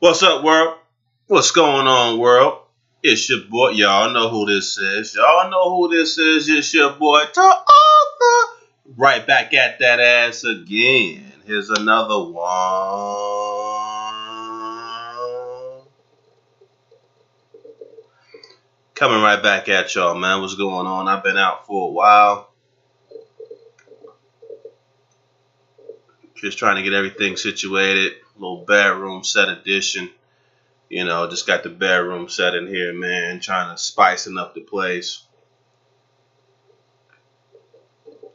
What's up, world? What's going on, world? It's your boy. Y'all know who this is. Y'all know who this is. It's your boy, to Arthur. Right back at that ass again. Here's another one. Coming right back at y'all, man. What's going on? I've been out for a while. Just trying to get everything situated. Little bedroom set edition. You know, just got the bedroom set in here, man. Trying to spicing up the place.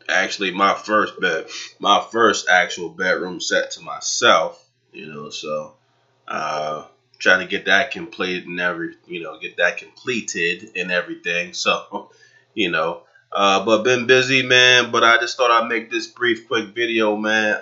Actually, my first actual bedroom set to myself. So trying to get that completed and completed and everything. So, but been busy, man. But I just thought I'd make this brief, quick video, man.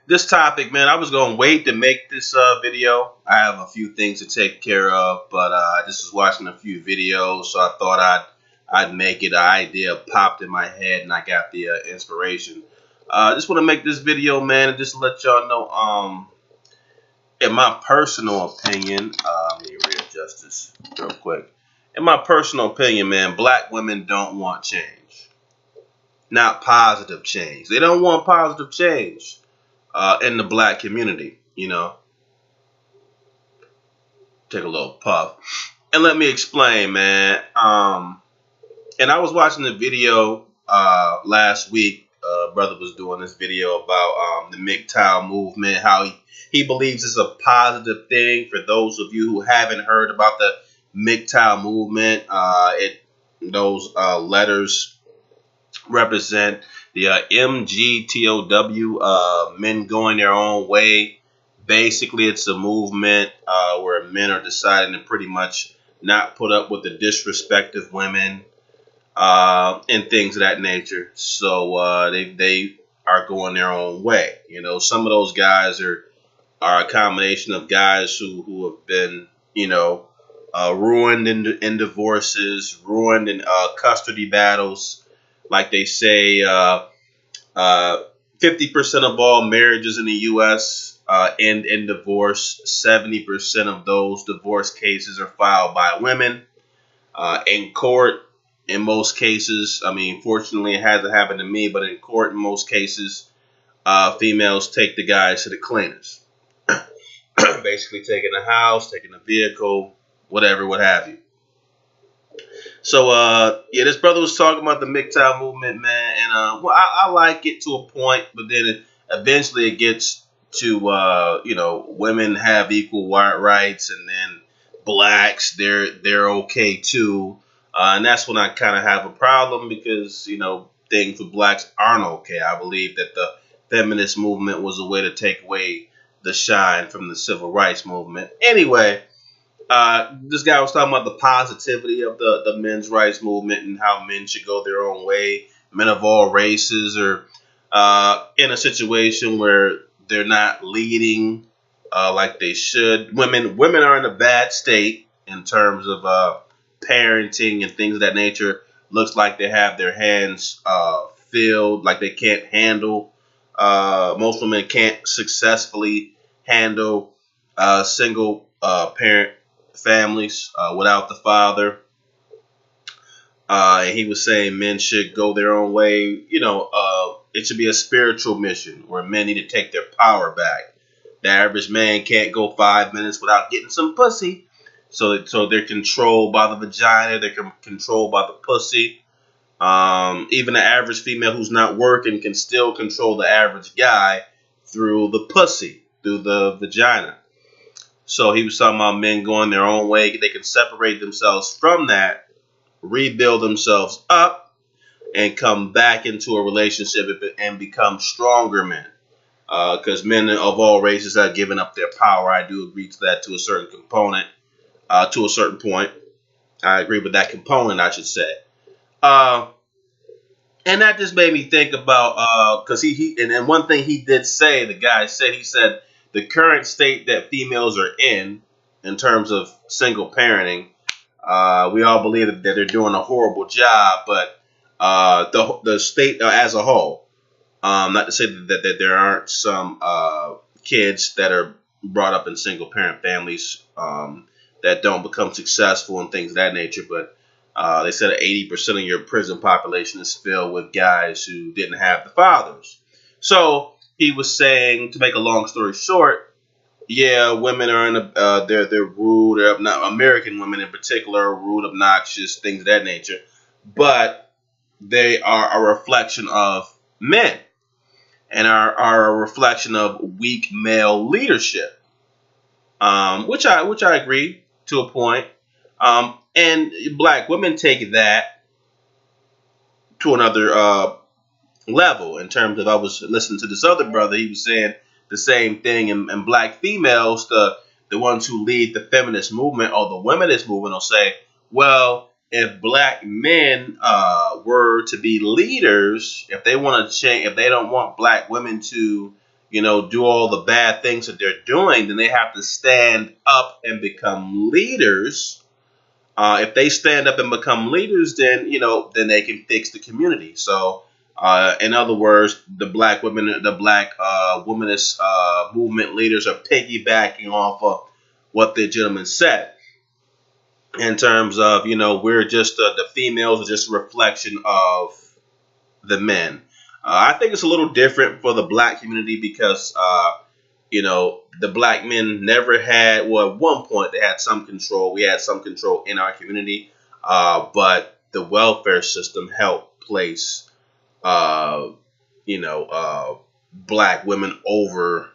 This topic, man, I was going to wait to make this video. I have a few things to take care of, but I just was watching a few videos, so I thought I'd make it. An idea popped in my head, and I got the inspiration. I just want to make this video, man, and just let y'all know, in my personal opinion, let me readjust this real quick. In my personal opinion, man, black women don't want change. Not positive change. They don't want positive change. In the black community, take a little puff, and let me explain, man. And I was watching the video last week. Brother was doing this video about the MGTOW movement, how he believes it's a positive thing. For those of you who haven't heard about the MGTOW movement, those letters represent the MGTOW, men going their own way. Basically, it's a movement where men are deciding to pretty much not put up with the disrespect of women and things of that nature. So they are going their own way. Some of those guys are a combination of guys who have been, ruined in divorces, ruined in custody battles. Like they say, 50% of all marriages in the U.S. End in divorce. 70% of those divorce cases are filed by women in court. In most cases, fortunately, it hasn't happened to me, but in court, in most cases, females take the guys to the cleaners. Basically, taking the house, taking the vehicle, whatever, what have you. So, this brother was talking about the MGTOW movement, man, and I like it to a point, but then eventually it gets to, women have equal rights, and then blacks, they're okay too, and that's when I kind of have a problem because, things with blacks aren't okay. I believe that the feminist movement was a way to take away the shine from the civil rights movement. Anyway. This guy was talking about the positivity of the men's rights movement and how men should go their own way. Men of all races are in a situation where they're not leading like they should. Women are in a bad state in terms of parenting and things of that nature. Looks like they have their hands filled, like they can't handle. Most women can't successfully handle single parent families without the father. And he was saying men should go their own way. It should be a spiritual mission where men need to take their power back. The average man can't go 5 minutes without getting some pussy. So they're controlled by the vagina. They're controlled by the pussy. Even the average female who's not working can still control the average guy through the pussy, through the vagina. So he was talking about men going their own way. They can separate themselves from that, rebuild themselves up, and come back into a relationship and become stronger men. Because men of all races have given up their power. I do agree to that to a certain component, to a certain point. I agree with that component, I should say. And that just made me think about, because and one thing he did say, the guy said, he said, the current state that females are in terms of single parenting, we all believe that they're doing a horrible job, but the state as a whole, not to say that there aren't some kids that are brought up in single parent families that don't become successful and things of that nature. But they said 80% of your prison population is filled with guys who didn't have the fathers. So he was saying, to make a long story short, yeah, women are in they're rude. They're not American women in particular are rude, obnoxious, things of that nature. But they are a reflection of men and are a reflection of weak male leadership, which I agree to a point. And black women take that to another level in terms of I was listening to this other brother. He was saying the same thing, and black females, the ones who lead the feminist movement or the womanist movement, will say, well, if black men were to be leaders, if they want to change, if they don't want black women to, do all the bad things that they're doing, then they have to stand up and become leaders. If they stand up and become leaders, then they can fix the community. So, in other words, the black womanist movement leaders are piggybacking off of what the gentleman said in terms of, we're just the females are just a reflection of the men. I think it's a little different for the black community because, the black men never had, well, at one point they had some control. We had some control in our community, but the welfare system helped place, black women over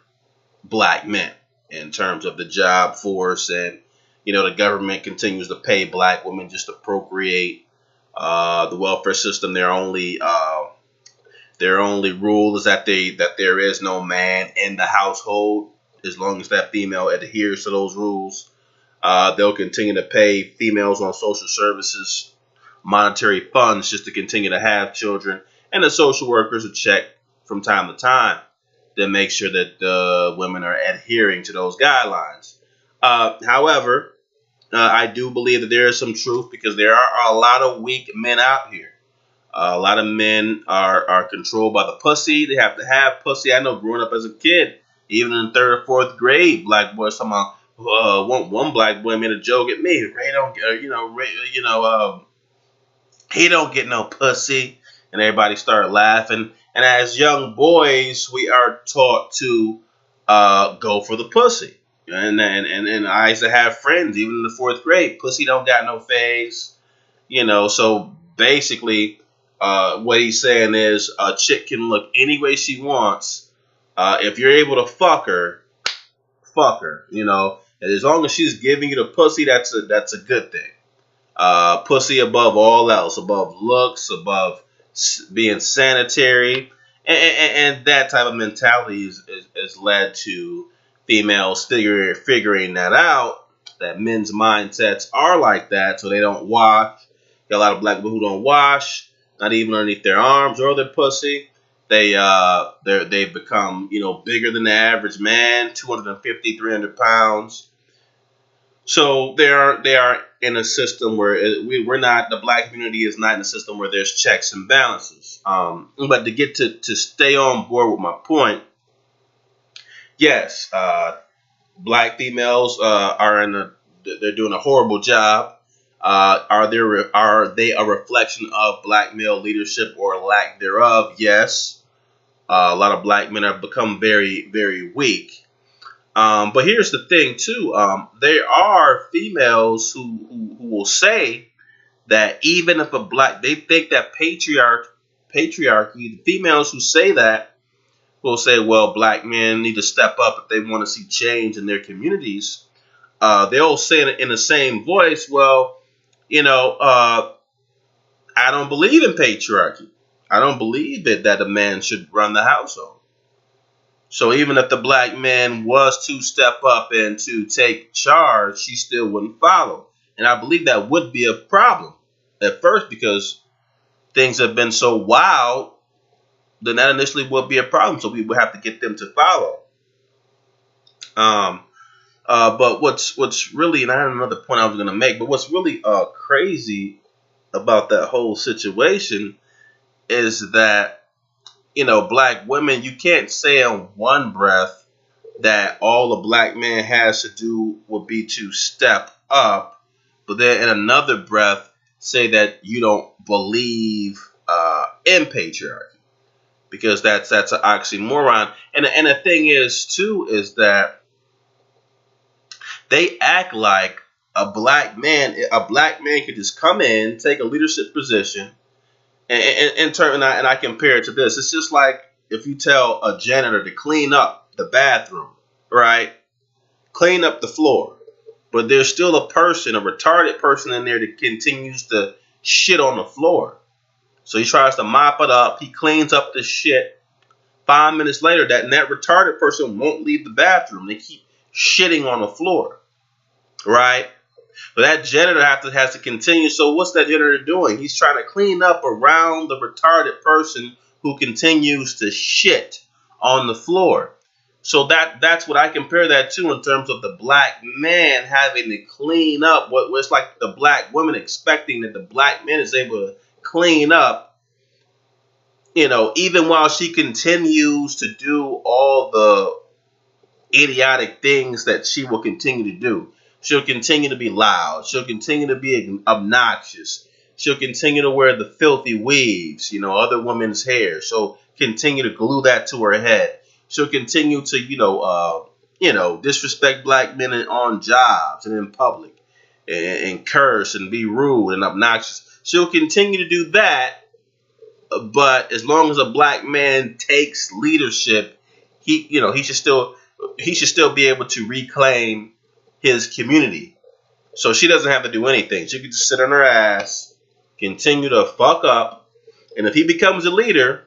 black men in terms of the job force. And, the government continues to pay black women just to procreate. The welfare system, their only rule is that there is no man in the household. As long as that female adheres to those rules, they'll continue to pay females on social services monetary funds just to continue to have children, and the social workers will check from time to time to make sure that the women are adhering to those guidelines. However, I do believe that there is some truth because there are a lot of weak men out here. A lot of men are controlled by the pussy. They have to have pussy. I know growing up as a kid, even in third or fourth grade, black boys somehow one black boy made a joke at me. Ray don't get, he don't get no pussy, and everybody started laughing. And as young boys, we are taught to go for the pussy. And I used to have friends, even in the fourth grade, pussy don't got no face, So basically, what he's saying is a chick can look any way she wants. If you're able to fuck her, And as long as she's giving you the pussy, that's a good thing. Pussy above all else, above looks, above being sanitary, and that type of mentality is led to females figuring that out. That men's mindsets are like that, so they don't wash. Got a lot of black people who don't wash, not even underneath their arms or their pussy. They've become bigger than the average man, 250, 300 pounds. So they are in a system where we're not, the black community is not in a system where there's checks and balances. But to stay on board with my point, yes, black females they're doing a horrible job. Are they a reflection of black male leadership or lack thereof? Yes. A lot of black men have become very, very weak. But here's the thing, too. There are females who will say that even if they think that patriarchy, the females who say that will say, well, black men need to step up if they want to see change in their communities. They'll say it in the same voice, well, I don't believe in patriarchy. I don't believe that a man should run the household. So even if the black man was to step up and to take charge, she still wouldn't follow. And I believe that would be a problem at first because things have been so wild, then that initially would be a problem. So we would have to get them to follow. But what's really, and I had another point I was going to make, but what's really crazy about that whole situation is that, black women, you can't say in one breath that all a black man has to do would be to step up, but then in another breath say that you don't believe in patriarchy, because that's an oxymoron. And the thing is too is that they act like a black man could just come in, take a leadership position, and I compare it to this. It's just like if you tell a janitor to clean up the bathroom, right? Clean up the floor. But there's still a retarded person in there that continues to shit on the floor. So he tries to mop it up. He cleans up the shit. 5 minutes later, that retarded person won't leave the bathroom. They keep shitting on the floor, right? But that janitor has to continue. So what's that janitor doing? He's trying to clean up around the retarded person who continues to shit on the floor. So that's what I compare that to in terms of the black man having to clean up. What it's like the black woman expecting that the black man is able to clean up, even while she continues to do all the idiotic things that she will continue to do. She'll continue to be loud. She'll continue to be obnoxious. She'll continue to wear the filthy weaves, other women's hair. She'll continue to glue that to her head. She'll continue to, disrespect black men on jobs and in public, and curse and be rude and obnoxious. She'll continue to do that, but as long as a black man takes leadership, he should still be able to reclaim his community. So she doesn't have to do anything. She can just sit on her ass, continue to fuck up, and if he becomes a leader,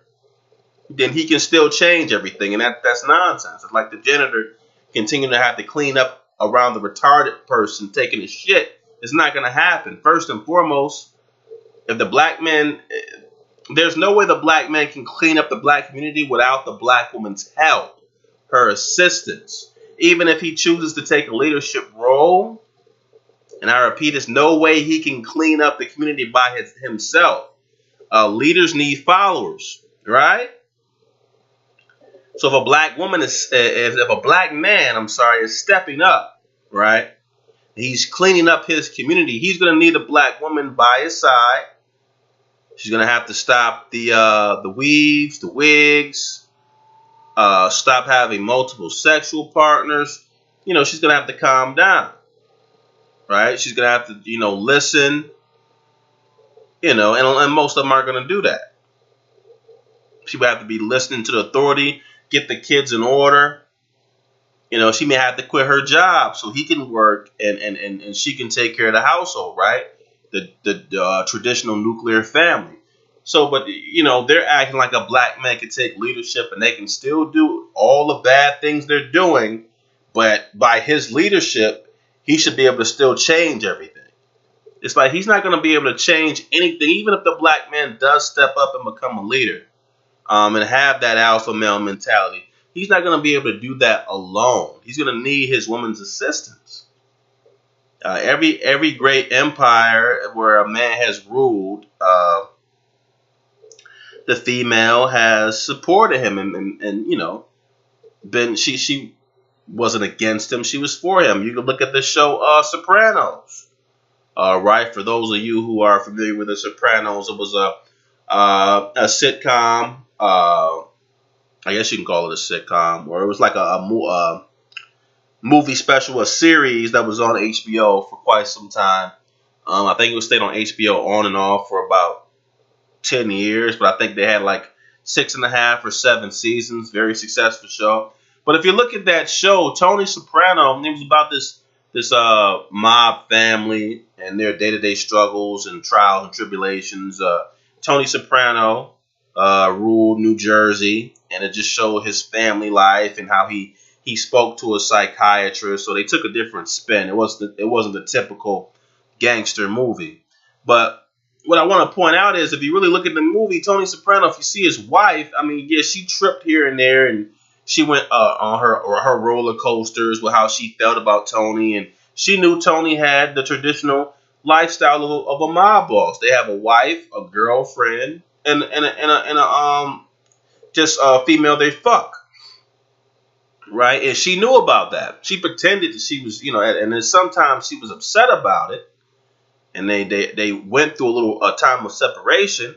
then he can still change everything. And that's nonsense. It's like the janitor continuing to have to clean up around the retarded person taking his shit. It's not going to happen. First and foremost, if the black man, there's no way the black man can clean up the black community without the black woman's help, her assistance. Even if he chooses to take a leadership role, and I repeat, there's no way he can clean up the community by himself. Leaders need followers, right? So if a black man is stepping up, right? He's cleaning up his community. He's going to need a black woman by his side. She's going to have to stop the weaves, the wigs, stop having multiple sexual partners. She's going to have to calm down, right? She's going to have to, listen, and most of them aren't going to do that. She would have to be listening to the authority, get the kids in order. She may have to quit her job so he can work and she can take care of the household, right? The traditional nuclear family. So, but, they're acting like a black man can take leadership and they can still do all the bad things they're doing. But by his leadership, he should be able to still change everything. It's like he's not going to be able to change anything, even if the black man does step up and become a leader. And have that alpha male mentality. He's not going to be able to do that alone. He's going to need his woman's assistance. Every great empire where a man has ruled, the female has supported him and she wasn't against him. She was for him. You can look at the show Sopranos. Right, for those of you who are familiar with the Sopranos, it was a sitcom. I guess you can call it a sitcom, or it was like a movie special, a series that was on HBO for quite some time. I think it was stayed on HBO on and off for about 10 years, but I think they had like 6.5 or 7 seasons. Very successful show. But if you look at that show, Tony Soprano, it was about this mob family and their day-to-day struggles and trials and tribulations. Tony Soprano ruled New Jersey, and it just showed his family life and how he spoke to a psychiatrist. So they took a different spin. It wasn't the typical gangster movie. But what I want to point out is if you really look at the movie, Tony Soprano, if you see his wife, she tripped here and there, and she went on her roller coasters with how she felt about Tony, and she knew Tony had the traditional lifestyle of a mob boss. They have a wife, a girlfriend, and a female they fuck. right? And she knew about that. She pretended that she was, and then sometimes she was upset about it, and they went through a time of separation,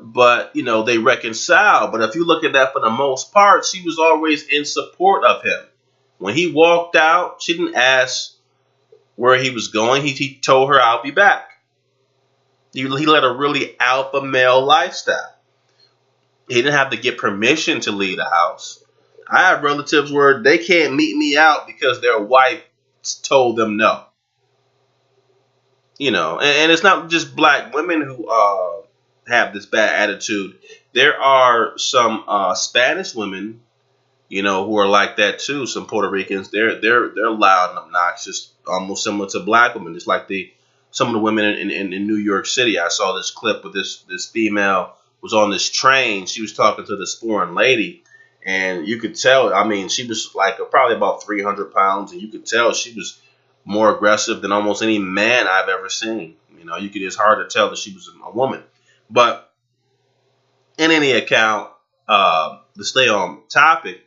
but they reconciled. But if you look at that, for the most part, she was always in support of him. When he walked out, she didn't ask where he was going. He told her, "I'll be back." He led a really alpha male lifestyle. He didn't have to get permission to leave the house. I have relatives where they can't meet me out because their wife told them no. And it's not just black women who have this bad attitude. There are some Spanish women, who are like that too. Some Puerto Ricans, they're loud and obnoxious, almost similar to black women. It's like some of the women in New York City. I saw this clip with this female was on this train. She was talking to this foreign lady, and you could tell. I mean, she was like probably about 300 pounds, and you could tell she was more aggressive than almost any man I've ever seen. It's hard to tell that she was a woman. But in any account, to stay on topic,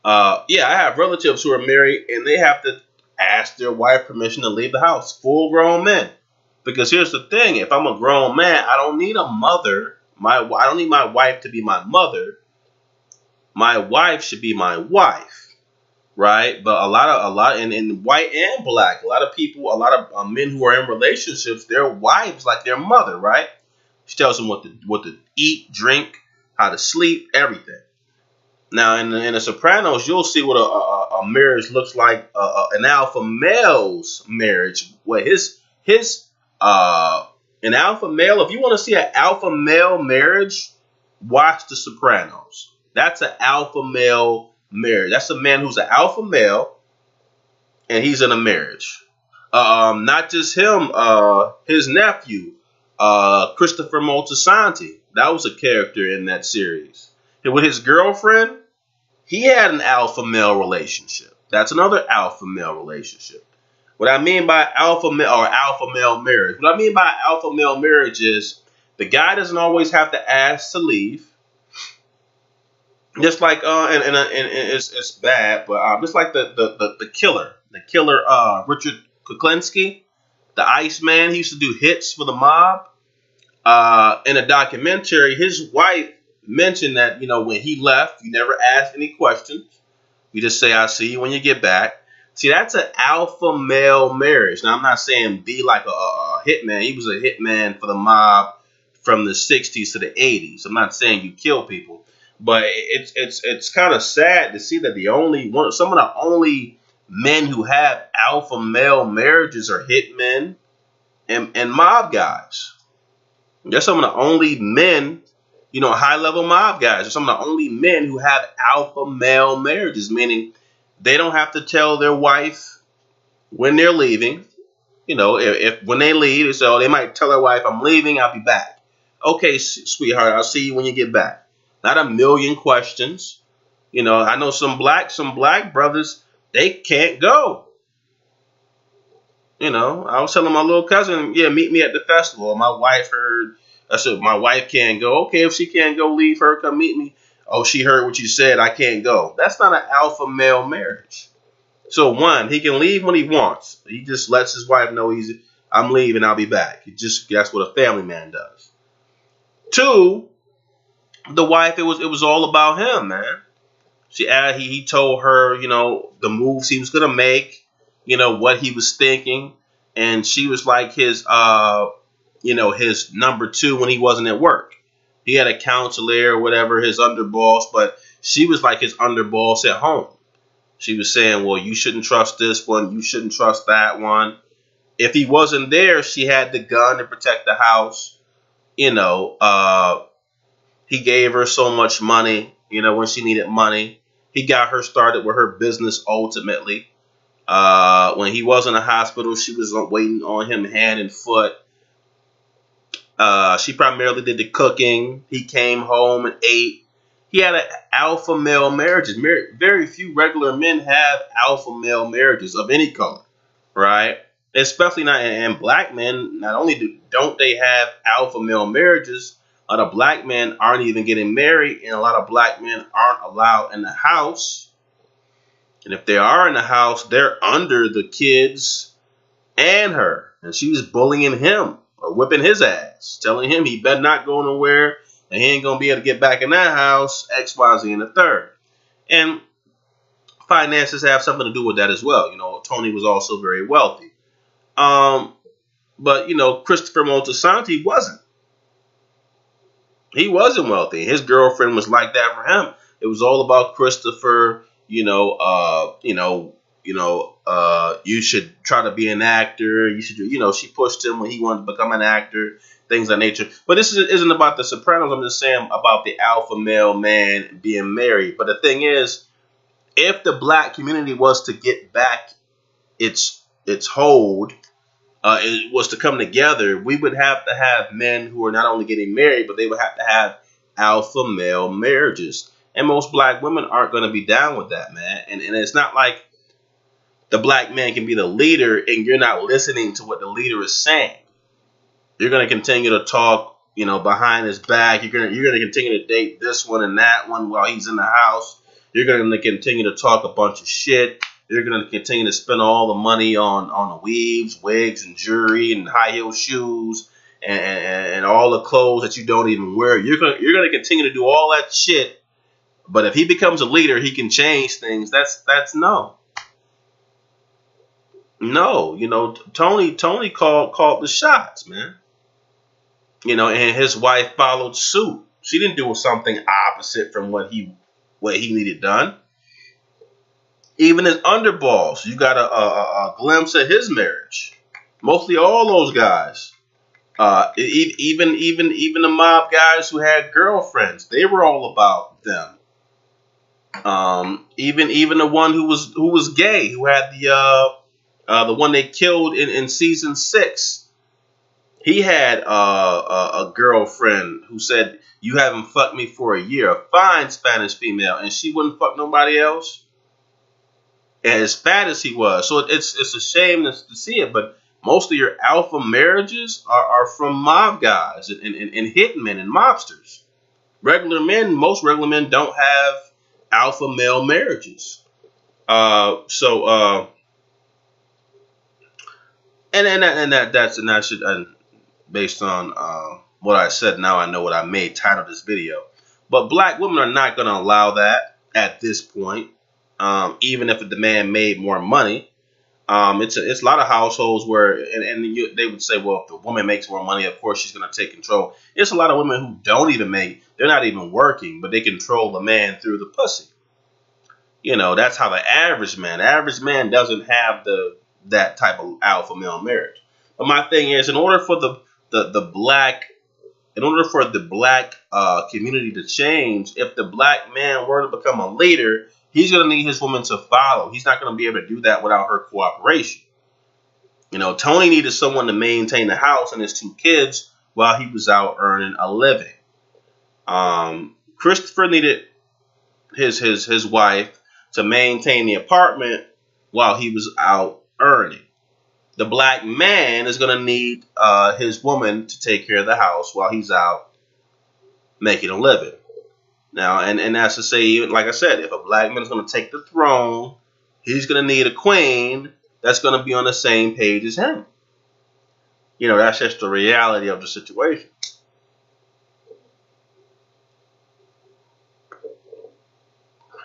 yeah, I have relatives who are married and they have to ask their wife permission to leave the house. Full grown men. Because here's the thing: if I'm a grown man, I don't need a mother. I don't need my wife to be my mother. My wife should be my wife, right? But a lot, in white and black, a lot of people, a lot of men who are in relationships, their wives like their mother, right? She tells them what to eat, drink, how to sleep, everything. Now, in the Sopranos, you'll see what a marriage looks like, an alpha male's marriage. What an alpha male. If you want to see an alpha male marriage, watch The Sopranos. That's an alpha male marriage. That's a man who's an alpha male, and he's in a marriage. Not just him. His nephew, Christopher Moltisanti. That was a character in that series. And with his girlfriend, he had an alpha male relationship. That's another alpha male relationship. What I mean by alpha male or alpha male marriage, what I mean by alpha male marriage is the guy doesn't always have to ask to leave. Just like and it's bad, but just like the killer, Richard Kuklinski, the Iceman. He used to do hits for the mob. In a documentary, his wife mentioned that when he left, you never asked any questions. You just say, "I'll see you when you get back." See, that's an alpha male marriage. Now, I'm not saying be like a hitman. He was a hitman for the mob from the 60s to the 80s. I'm not saying you kill people, but it's kind of sad to see that some of the only men who have alpha male marriages are hitmen and mob guys. They're some of the only men, high level mob guys are some of the only men who have alpha male marriages, meaning they don't have to tell their wife when they're leaving. If when they leave, so they might tell their wife, "I'm leaving, I'll be back." "Okay, sweetheart, I'll see you when you get back." Not a million questions. I know some black brothers, they can't go. I was telling my little cousin, "Yeah, meet me at the festival." My wife heard. I said, "My wife can't go." "Okay, if she can't go, leave her. Come meet me." "Oh, she heard what you said. I can't go." That's not an alpha male marriage. So one, he can leave when he wants. He just lets his wife know "I'm leaving. I'll be back." That's what a family man does. Two, the wife, it was all about him, man. He told her, the moves he was gonna make, what he was thinking, and she was like his number two when he wasn't at work. He had a counselor or whatever, his underboss, but she was like his underboss at home. She was saying, "Well, you shouldn't trust this one, you shouldn't trust that one." If he wasn't there, she had the gun to protect the house. He gave her so much money, when she needed money. He got her started with her business ultimately. When he was in the hospital, she was waiting on him hand and foot. She primarily did the cooking. He came home and ate. He had an alpha male marriages. Very few regular men have alpha male marriages of any color, right? Especially not and black men. Not only don't they have alpha male marriages, a lot of black men aren't even getting married, and a lot of black men aren't allowed in the house And if they are in the house, they're under the kids and her. And she's bullying him or whipping his ass, telling him he better not go nowhere and he ain't going to be able to get back in that house, X, Y, Z, and the third. And finances have something to do with that as well. You know, Tony was also very wealthy. But, you know, Christopher Moltisanti wasn't. He wasn't wealthy. His girlfriend was like that for him. It was all about Christopher. You should try to be an actor. You should, she pushed him when he wanted to become an actor, things of that nature. But this isn't about The Sopranos. I'm just saying about the alpha male man being married. But the thing is, if the black community was to get back its hold, it was to come together, we would have to have men who are not only getting married, but they would have to have alpha male marriages. And most black women aren't going to be down with that, man. And it's not like the black man can be the leader and you're not listening to what the leader is saying. You're going to continue to talk, behind his back. You're going to continue to date this one and that one while he's in the house. You're going to continue to talk a bunch of shit. You're going to continue to spend all the money on weaves, wigs, and jewelry, and high heel shoes, and all the clothes that you don't even wear. You're going to continue to do all that shit. But if he becomes a leader, he can change things. That's no. No, Tony called the shots, man. And his wife followed suit. She didn't do something opposite from what he needed done. Even his underboss, you got a glimpse of his marriage. Mostly all those guys, even the mob guys who had girlfriends, they were all about them. Even the one who was gay, who had the one they killed in season 6, he had a girlfriend who said, "You haven't fucked me for a year." A fine Spanish female, and she wouldn't fuck nobody else. And as fat as he was, so it's a shame to see it. But most of your alpha marriages are from mob guys and hitmen and mobsters. Most regular men don't have alpha male marriages. That's based on what I said. Now I know what I made title this video. But black women are not going to allow that at this point. Even if the man made more money, it's a lot of households where they would say, well, if the woman makes more money, of course she's going to take control. It's a lot of women who don't even they're not even working, but they control the man through the pussy. That's how the average man doesn't have that type of alpha male marriage. But my thing is, in order for the black community to change, if the black man were to become a leader, he's going to need his woman to follow. He's not going to be able to do that without her cooperation. Tony needed someone to maintain the house and his 2 kids while he was out earning a living. Christopher needed his wife to maintain the apartment while he was out earning. The black man is going to need his woman to take care of the house while he's out making a living. Now, and that's to say, even like I said, if a black man is going to take the throne, he's going to need a queen that's going to be on the same page as him. That's just the reality of the situation.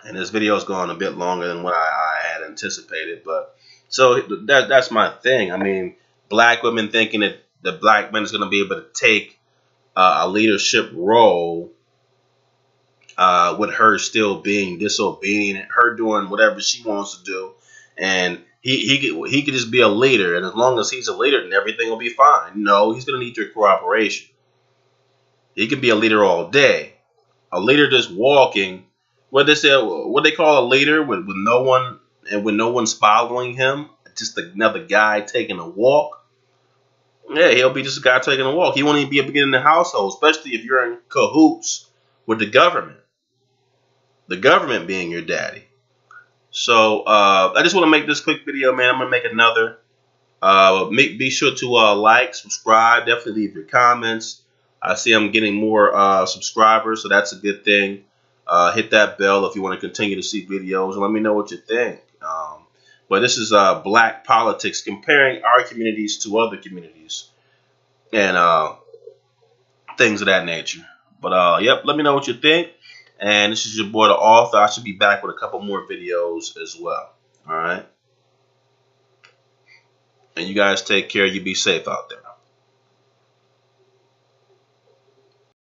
And this video is going a bit longer than what I had anticipated, but so that's my thing. I mean, black women thinking that the black man is going to be able to take a leadership role with her still being disobedient, her doing whatever she wants to do, and he could just be a leader, and as long as he's a leader, then everything will be fine. No, he's going to need your cooperation. He can be a leader all day. A leader just walking. What they call a leader with no one, and when no one's following him, just another guy taking a walk. Yeah, he'll be just a guy taking a walk. He won't even be able to get in the household, especially if you're in cahoots with the government. The government being your daddy. So I just want to make this quick video, man. I'm gonna make another. Be sure to like, subscribe, definitely leave your comments. I see I'm getting more subscribers, so that's a good thing. Hit that bell if you want to continue to see videos, and let me know what you think. But this is black politics, comparing our communities to other communities and things of that nature. But yep, let me know what you think. And this is your boy, the author. I should be back with a couple more videos as well. All right. And you guys take care. You be safe out there.